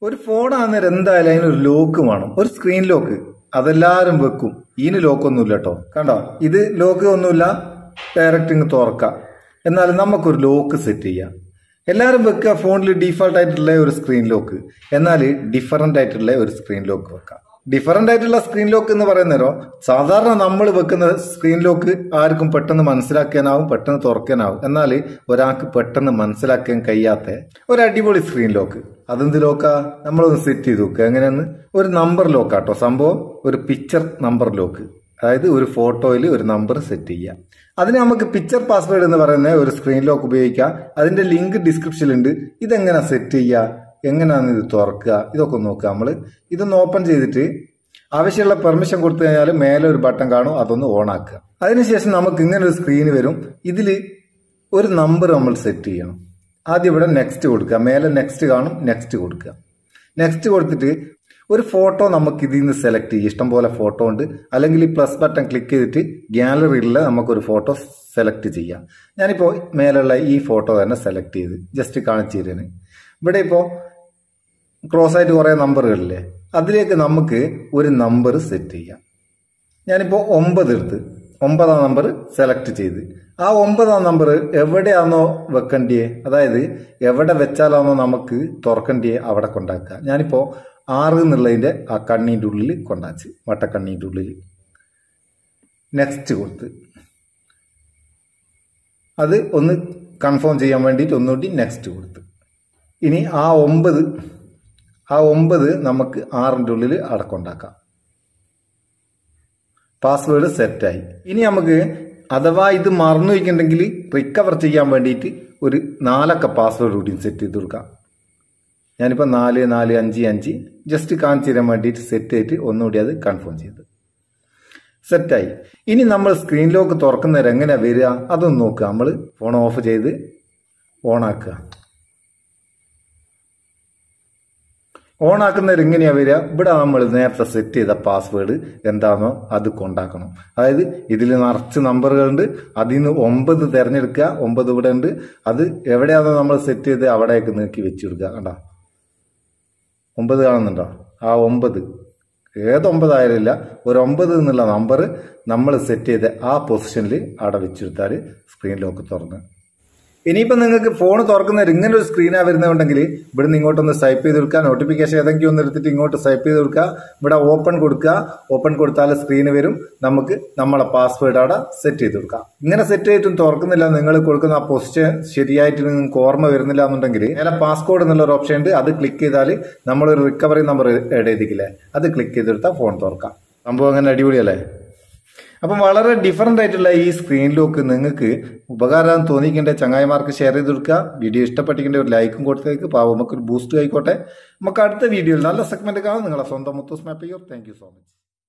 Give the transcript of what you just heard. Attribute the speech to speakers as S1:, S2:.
S1: ഒരു ഫോണാകുന്നേരം എന്തായാലും അതിനൊരു ലോക്ക് വേണം, ഒരു സ്ക്രീൻ ലോക്ക്. അതെല്ലാരും വെക്കും. ഇതിന് ലോക്കൊന്നുമില്ല കേട്ടോ. കണ്ടോ, ഇത് ലോക്ക് ഒന്നുമില്ല, ഡയറക്റ്റ് ഇങ്ങ് തുറക്കാം. എന്നാലും നമുക്കൊരു ലോക്ക് സെറ്റ് ചെയ്യാം. എല്ലാവരും വെക്കുക ഫോണിൽ ഡീഫോൾട്ട് ആയിട്ടുള്ള ഒരു സ്ക്രീൻ ലോക്ക്, എന്നാൽ ഡിഫറൻ്റ് ആയിട്ടുള്ള ഒരു സ്ക്രീൻ ലോക്ക് വെക്കാം. ഡിഫറൻ്റ് ആയിട്ടുള്ള സ്ക്രീൻ ലോക്ക് എന്ന് പറയുന്നേരോ സാധാരണ നമ്മൾ വെക്കുന്ന സ്ക്രീൻ ലോക്ക് ആർക്കും പെട്ടെന്ന് മനസ്സിലാക്കാനാവും, പെട്ടെന്ന് തുറക്കാനാവും. എന്നാൽ ഒരാൾക്ക് പെട്ടെന്ന് മനസ്സിലാക്കാൻ കഴിയാത്ത ഒരു അടിപൊളി സ്ക്രീൻ ലോക്ക്. അതെന്ത് ലോക്കാ? നമ്മളൊന്ന് സെറ്റ് ചെയ്ത് നോക്കുക. എങ്ങനെയാന്ന്? ഒരു നമ്പർ ലോക്കാട്ടോ സംഭവം. ഒരു പിക്ചർ നമ്പർ ലോക്ക്, അതായത് ഒരു ഫോട്ടോയിൽ ഒരു നമ്പർ സെറ്റ് ചെയ്യുക. അതിന് നമുക്ക് പിക്ചർ പാസ്വേഡ് എന്ന് പറയുന്ന ഒരു സ്ക്രീൻ ലോക്ക് ഉപയോഗിക്കാം. അതിന്റെ ലിങ്ക് ഡിസ്ക്രിപ്ഷനിലുണ്ട്. ഇതെങ്ങനെ സെറ്റ് ചെയ്യുക, എങ്ങനെയാണ് ഇത് തുറക്കുക, ഇതൊക്കെ നോക്കുക. നമ്മൾ ഇതൊന്ന് ഓപ്പൺ ചെയ്തിട്ട് ആവശ്യമുള്ള പെർമിഷൻ കൊടുത്തു കഴിഞ്ഞാൽ മേലെ ഒരു ബട്ടൺ കാണും, അതൊന്ന് ഓൺ ആക്കുക. അതിനുശേഷം നമുക്ക് ഇങ്ങനെ ഒരു സ്ക്രീന് വരും. ഇതിൽ ഒരു നമ്പർ നമ്മൾ സെറ്റ് ചെയ്യണം. ആദ്യം ഇവിടെ നെക്സ്റ്റ് കൊടുക്കുക, മേലെ നെക്സ്റ്റ് കാണും, നെക്സ്റ്റ് കൊടുക്കുക. നെക്സ്റ്റ് കൊടുത്തിട്ട് ഒരു ഫോട്ടോ നമുക്ക് ഇതിൽ നിന്ന് സെലക്ട് ചെയ്യും. ഇഷ്ടംപോലെ ഫോട്ടോ ഉണ്ട്. അല്ലെങ്കിൽ ഈ പ്ലസ് ബട്ടൺ ക്ലിക്ക് ചെയ്തിട്ട് ഗ്യാലറിയിൽ നമുക്കൊരു ഫോട്ടോ സെലക്ട് ചെയ്യാം. ഞാനിപ്പോൾ മേലുള്ള ഈ ഫോട്ടോ തന്നെ സെലക്ട് ചെയ്ത് ജസ്റ്റ് കാണിച്ചു തരുന്നത്. ഇവിടെ ഇപ്പോൾ ക്രോസ് ആയിട്ട് കുറേ നമ്പറുകളില്ലേ, അതിലേക്ക് നമുക്ക് ഒരു നമ്പർ സെറ്റ് ചെയ്യാം. ഞാനിപ്പോൾ 9 എടുത്ത് 9ാം നമ്പർ സെലക്ട് ചെയ്ത് ആ 9ാം നമ്പർ എവിടെയാണോ വെക്കേണ്ടിയേ, അതായത് എവിടെ വെച്ചാലാണോ നമുക്ക് തുറക്കേണ്ടിയേ അവിടെ കൊണ്ടാക്കുക. ഞാനിപ്പോൾ 6 എന്നുള്ളതിൻ്റെ ആ കണ്ണീൻ്റെ ഉള്ളിൽ കൊണ്ടാച്ച്, വട്ടക്കണ്ണീൻ്റെ ഉള്ളിൽ നെക്സ്റ്റ് കൊടുത്ത് അത് ഒന്ന് കൺഫേം ചെയ്യാൻ വേണ്ടിയിട്ട് ഒന്നുകൂടി നെക്സ്റ്റ് കൊടുത്ത്. ഇനി ആ 9 നമുക്ക് 6ന്റെ ഉള്ളിൽ അടക്കൊണ്ടാക്കാം. പാസ്വേഡ് സെറ്റായി. ഇനി നമുക്ക് അഥവാ ഇത് മറന്നു വയ്ക്കുന്നുണ്ടെങ്കിൽ റിക്കവർ ചെയ്യാൻ വേണ്ടിയിട്ട് ഒരു 4 അക്ക പാസ്വേഡ് കൂടി സെറ്റ് ചെയ്ത് കൊടുക്കാം. ഞാനിപ്പോൾ 4455 ജസ്റ്റ് കാണിച്ചു തരാൻ വേണ്ടിയിട്ട് സെറ്റ് ചെയ്തിട്ട് ഒന്നുകൂടി അത് കൺഫേം ചെയ്ത് സെറ്റായി. ഇനി നമ്മൾ സ്ക്രീൻ ലോക്ക് തുറക്കുന്നവരെ എങ്ങനെയാണ് വരിക അതൊന്ന് നോക്കുക. നമ്മൾ ഫോൺ ഓഫ് ചെയ്ത് ഓണാക്കുക. ഓണാക്കുന്നവർ എങ്ങനെയാണ് വരിക? ഇവിടെ നമ്മൾ നേരത്തെ സെറ്റ് ചെയ്ത പാസ്വേഡ് എന്താണോ അത് കൊണ്ടാക്കണം. അതായത് ഇതിൽ നിറച്ച് നമ്പറുകളുണ്ട്, അതിൽ നിന്ന് 9 തിരഞ്ഞെടുക്കുക. 9 ഇവിടെ ഉണ്ട്. അത് എവിടെയാണോ നമ്മൾ സെറ്റ് ചെയ്ത് അവിടേക്ക് നീക്കി വെച്ച് കൊടുക്കുക. കണ്ടോ 9 കാണുന്നുണ്ടോ? ആ 9 ഏത് 9 ആയാലില്ല, ഒരു 9 എന്നുള്ള നമ്പർ നമ്മൾ സെറ്റ് ചെയ്ത് ആ പൊസിഷനിൽ അവിടെ വെച്ചെടുത്താൽ സ്ക്രീൻ ലോക്ക് തുറന്ന്. ഇനിയിപ്പോൾ നിങ്ങൾക്ക് ഫോൺ തുറക്കുന്നവർ ഇങ്ങനെ ഒരു സ്ക്രീനാണ് വരുന്നുണ്ടെങ്കിൽ ഇവിടുന്ന് ഇങ്ങോട്ടൊന്ന് സ്വൈപ്പ് ചെയ്ത് കൊടുക്കുക. നോട്ടിഫിക്കേഷൻ ഏതെങ്കിലും ഒന്ന് എടുത്തിട്ട് ഇങ്ങോട്ട് സ്വൈപ്പ് ചെയ്ത് കൊടുക്കുക. ഇവിടെ ഓപ്പൺ കൊടുക്കുക. ഓപ്പൺ കൊടുത്താൽ സ്ക്രീന് വരും. നമുക്ക് നമ്മളെ പാസ്വേഡ് അവിടെ സെറ്റ് ചെയ്ത് കൊടുക്കാം. ഇങ്ങനെ സെറ്റ് ചെയ്തിട്ടും തുറക്കുന്നില്ല, നിങ്ങൾ കൊടുക്കുന്ന ആ പൊസിഷൻ ശരിയായിട്ട് നിങ്ങൾക്ക് ഓർമ്മ വരുന്നില്ല എന്നുണ്ടെങ്കിൽ നേരെ പാസ്കോഡ് എന്നുള്ള ഒരു ഓപ്ഷൻ ഉണ്ട്. അത് ക്ലിക്ക് ചെയ്താൽ നമ്മളൊരു റിക്കവറി നമ്പർ ആഡ് ചെയ്തിട്ടില്ലേ, അത് ക്ലിക്ക് ചെയ്തെടുത്താൽ ഫോൺ തുറക്കാം. സംഭവം അങ്ങനെ അടിപൊളിയല്ലേ? അപ്പം വളരെ ഡിഫറൻ്റ് ആയിട്ടുള്ള ഈ സ്ക്രീൻ ലോക്ക് നിങ്ങൾക്ക് ഉപകാരം തോന്നിക്കേണ്ട ചങ്ങായിമാർക്ക് ഷെയർ ചെയ്ത് കൊടുക്കുക. വീഡിയോ ഇഷ്ടപ്പെട്ടിക്കേണ്ട ഒരു ലൈക്കും കൊടുത്തേക്ക്. പാവം നമുക്കൊരു ബൂസ്റ്റ് ആയിക്കോട്ടെ. നമുക്ക് അടുത്ത വീഡിയോയിൽ നല്ല സെഗ്മെന്റ് കാണാം. നിങ്ങളെ സ്വന്തം Muthoos Meppayur. Thank you so much.